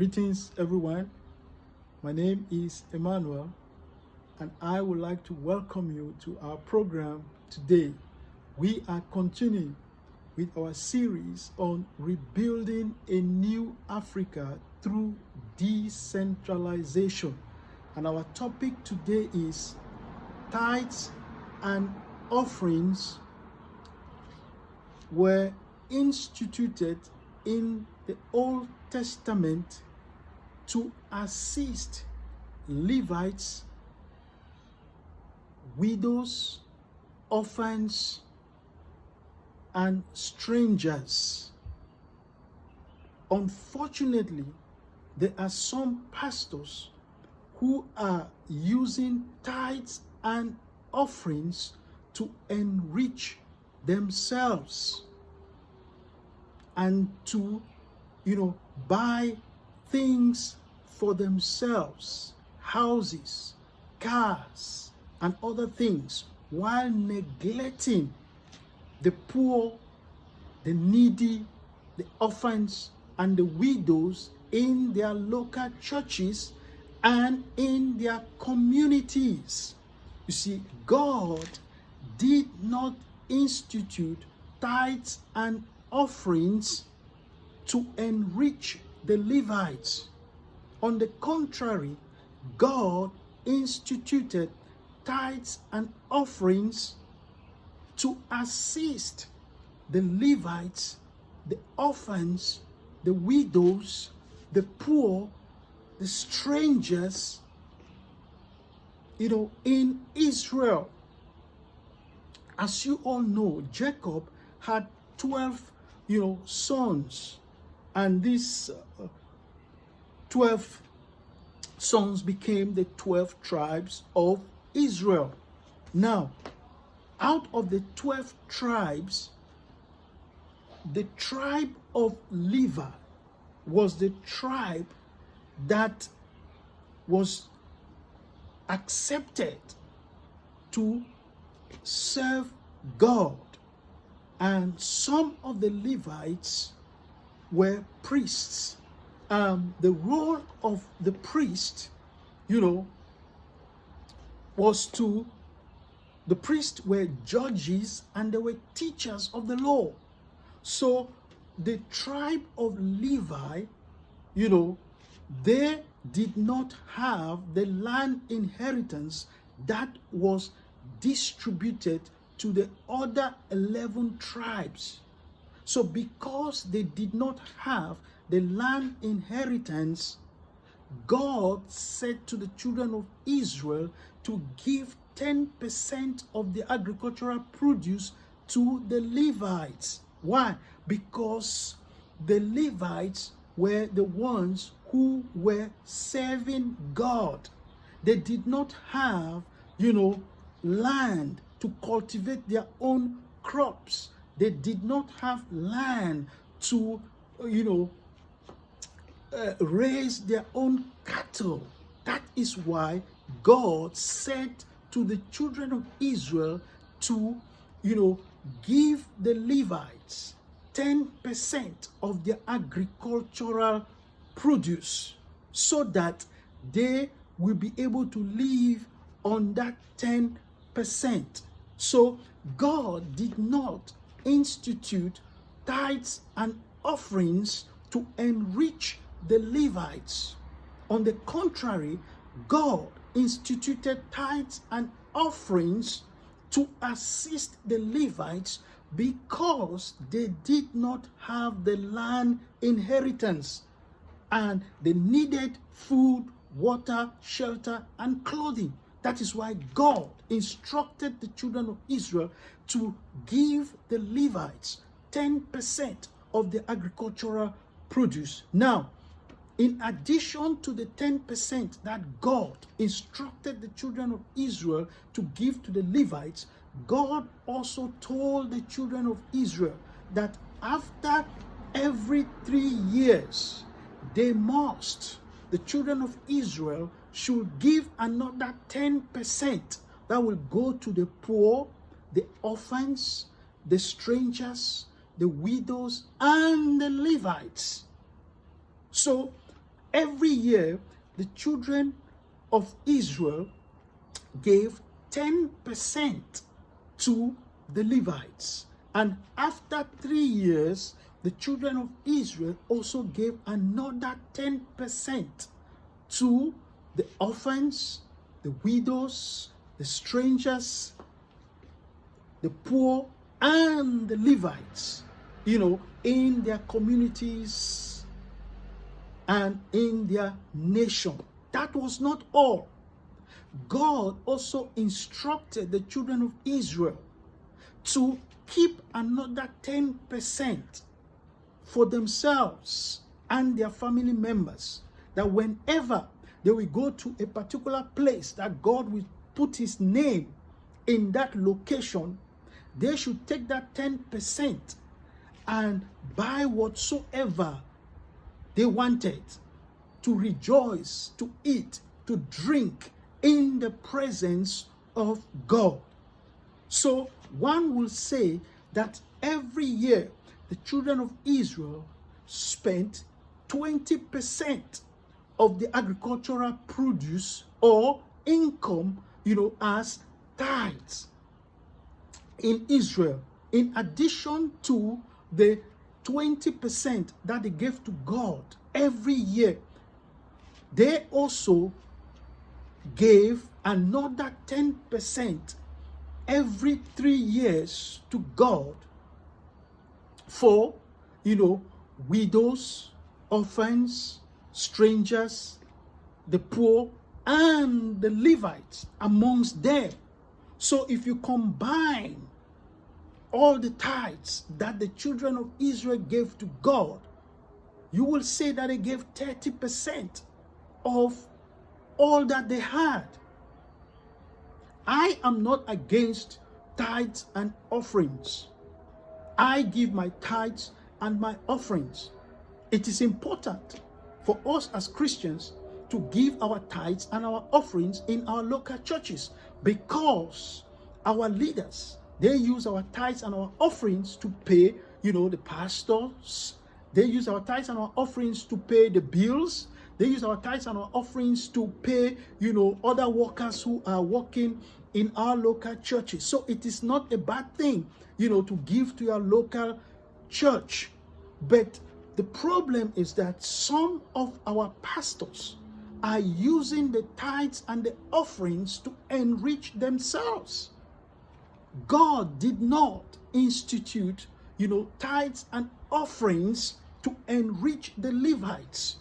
Greetings, everyone. My name is Emmanuel, and I would like to welcome you to our program today. We are continuing with our series on rebuilding a new Africa through decentralization. And our topic today is tithes and offerings were instituted in the Old Testament to assist Levites, widows, orphans, and strangers. Unfortunately, there are some pastors who are using tithes and offerings to enrich themselves and to, buy things for themselves, houses, cars, and other things, while neglecting the poor, the needy, the orphans, and the widows in their local churches and in their communities. You see, God did not institute tithes and offerings to enrich the Levites. On the contrary, God instituted tithes and offerings to assist the Levites, the orphans, the widows, the poor, the strangers, in Israel. As you all know, Jacob had 12, sons, and these 12 sons became the 12 tribes of Israel. Now, out of the 12 tribes, the tribe of Levi was the tribe that was accepted to serve God. And some of the Levites were priests. The role of the priest, was to, the priests were judges and they were teachers of the law. So the tribe of Levi, they did not have the land inheritance that was distributed to the other 11 tribes. So because they did not have the land inheritance, God said to the children of Israel to give 10% of the agricultural produce to the Levites. Why? Because the Levites were the ones who were serving God. They did not have, land to cultivate their own crops. They did not have land to, raise their own cattle. That is why God said to the children of Israel to, give the Levites 10% of their agricultural produce so that they will be able to live on that 10%. So God did not institute tithes and offerings to enrich the Levites. On the contrary, God instituted tithes and offerings to assist the Levites because they did not have the land inheritance and they needed food, water, shelter, and clothing. That is why God instructed the children of Israel to give the Levites 10% of the agricultural produce. Now, in addition to the 10% that God instructed the children of Israel to give to the Levites, God also told the children of Israel that after every 3 years, the children of Israel should give another 10% that will go to the poor, the orphans, the strangers, the widows, and the Levites. So every year, the children of Israel gave 10% to the Levites. And after 3 years, the children of Israel also gave another 10% to the orphans, the widows, the strangers, the poor, and the Levites, in their communities and in their nation. That was not all. God also instructed the children of Israel to keep another 10% for themselves and their family members, that whenever they will go to a particular place that God will put his name in that location, they should take that 10% and buy whatsoever they wanted, to rejoice, to eat, to drink in the presence of God. So one will say that every year the children of Israel spent 20% of the agricultural produce or income, as tithes in Israel, in addition to the 20% that they gave to God every year. They also gave another 10% every 3 years to God for, widows, orphans, strangers, the poor, and the Levites amongst them. So if you combine all the tithes that the children of Israel gave to God, you will say that they gave 30% of all that they had. I am not against tithes and offerings. I give my tithes and my offerings. It is important for us as Christians to give our tithes and our offerings in our local churches, because our leaders, they use our tithes and our offerings to pay, the pastors. They use our tithes and our offerings to pay the bills. They use our tithes and our offerings to pay, other workers who are working in our local churches. So it is not a bad thing, to give to your local church. But the problem is that some of our pastors are using the tithes and the offerings to enrich themselves. God did not institute, tithes and offerings to enrich the Levites.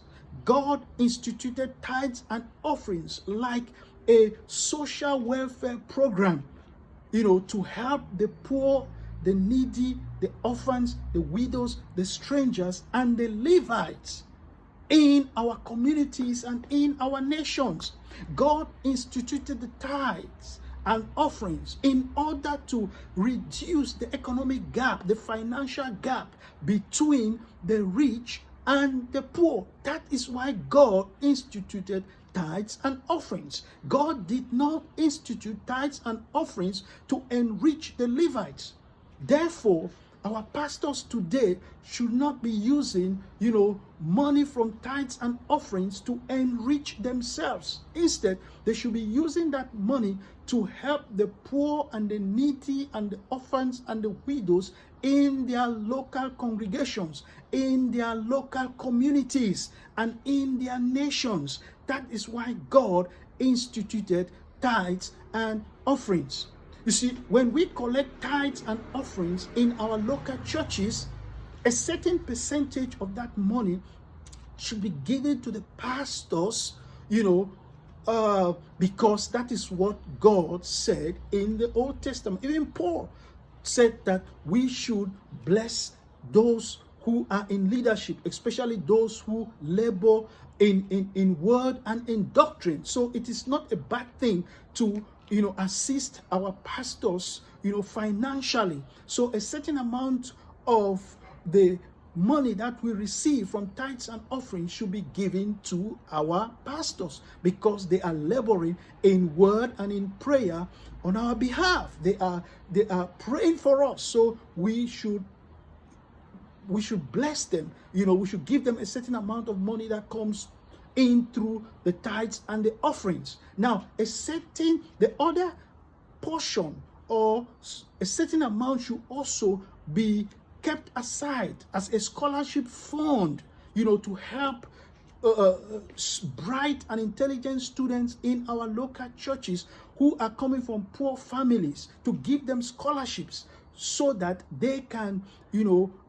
God instituted tithes and offerings like a social welfare program, to help the poor, the needy, the orphans, the widows, the strangers, and the Levites in our communities and in our nations. God instituted the tithes and offerings in order to reduce the economic gap, the financial gap between the rich and the poor. That is why God instituted tithes and offerings. God did not institute tithes and offerings to enrich the Levites. Therefore, our pastors today should not be using, money from tithes and offerings to enrich themselves. Instead, they should be using that money to help the poor and the needy and the orphans and the widows in their local congregations, in their local communities, and in their nations. That is why God instituted tithes and offerings. You see, when we collect tithes and offerings in our local churches, a certain percentage of that money should be given to the pastors, because that is what God said in the Old Testament. Even Paul said that we should bless those who are in leadership, especially those who labor in word and in doctrine. So it is not a bad thing to assist our pastors, financially. So a certain amount of the money that we receive from tithes and offerings should be given to our pastors, because they are laboring in word and in prayer on our behalf. They are praying for us. So we should bless them. We should give them a certain amount of money that comes in through the tithes and the offerings. Now, the other portion or a certain amount should also be kept aside as a scholarship fund, to help bright and intelligent students in our local churches who are coming from poor families, to give them scholarships so that they can,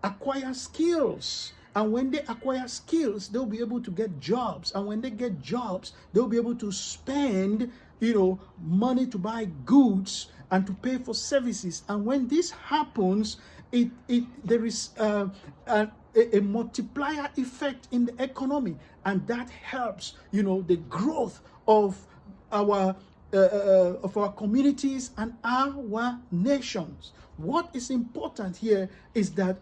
acquire skills. And when they acquire skills, they'll be able to get jobs. And when they get jobs, they'll be able to spend, money to buy goods and to pay for services. And when this happens, there is a multiplier effect in the economy, and that helps, the growth of our communities and our nations. What is important here is that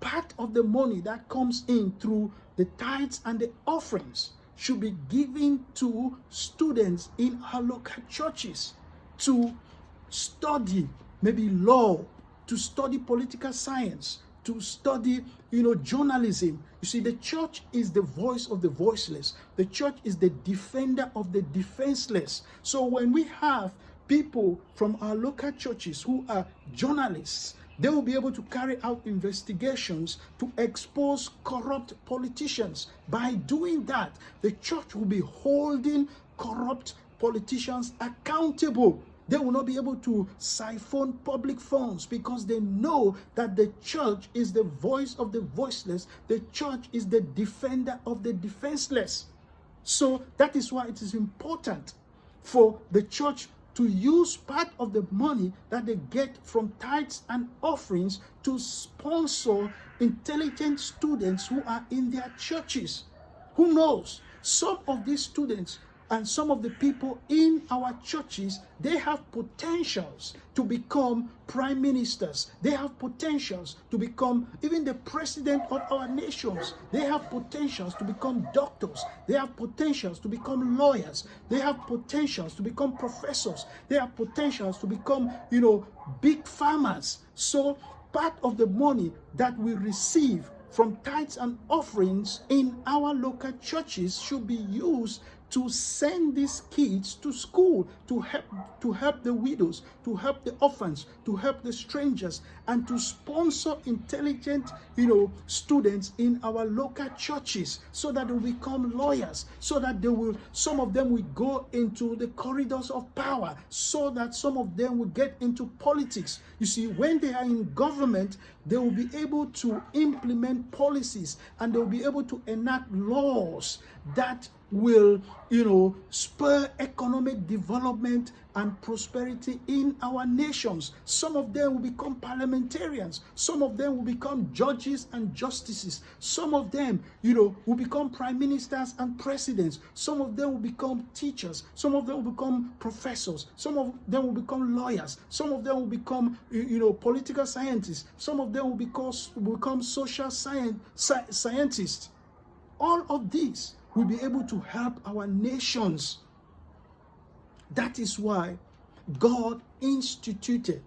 part of the money that comes in through the tithes and the offerings should be given to students in our local churches to study maybe law, to study political science, to study, journalism. You see, the church is the voice of the voiceless. The church is the defender of the defenseless. So when we have people from our local churches who are journalists, they will be able to carry out investigations to expose corrupt politicians. By doing that, the church will be holding corrupt politicians accountable. They will not be able to siphon public funds because they know that the church is the voice of the voiceless. The church is the defender of the defenseless. So that is why it is important for the church to use part of the money that they get from tithes and offerings to sponsor intelligent students who are in their churches. Who knows? Some of these students and some of the people in our churches, they have potentials to become prime ministers. They have potentials to become even the president of our nations. They have potentials to become doctors. They have potentials to become lawyers. They have potentials to become professors. They have potentials to become, big farmers. So part of the money that we receive from tithes and offerings in our local churches should be used to send these kids to school, to help the widows, to help the orphans, to help the strangers, and to sponsor intelligent, students in our local churches, so that they will become lawyers, so that some of them will go into the corridors of power, so that some of them will get into politics. You see, when they are in government, they will be able to implement policies, and they will be able to enact laws that will, spur economic development and prosperity in our nations. Some of them will become parliamentarians. Some of them will become judges and justices. Some of them, will become prime ministers and presidents. Some of them will become teachers. Some of them will become professors. Some of them will become lawyers. Some of them will become, political scientists. Some of them will become social scientists. All of these will be able to help our nations. That is why God instituted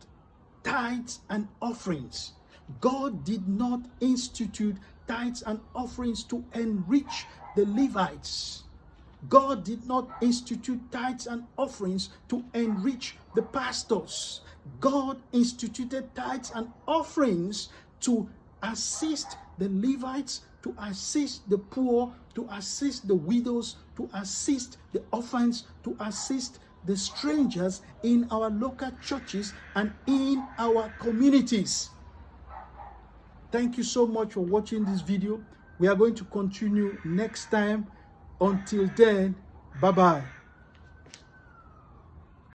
tithes and offerings. God did not institute tithes and offerings to enrich the Levites. God did not institute tithes and offerings to enrich the pastors. God instituted tithes and offerings to assist the Levites, to assist the poor, to assist the widows, to assist the orphans, to assist the strangers in our local churches and in our communities. Thank you so much for watching this video. We are going to continue next time. Until then, bye-bye.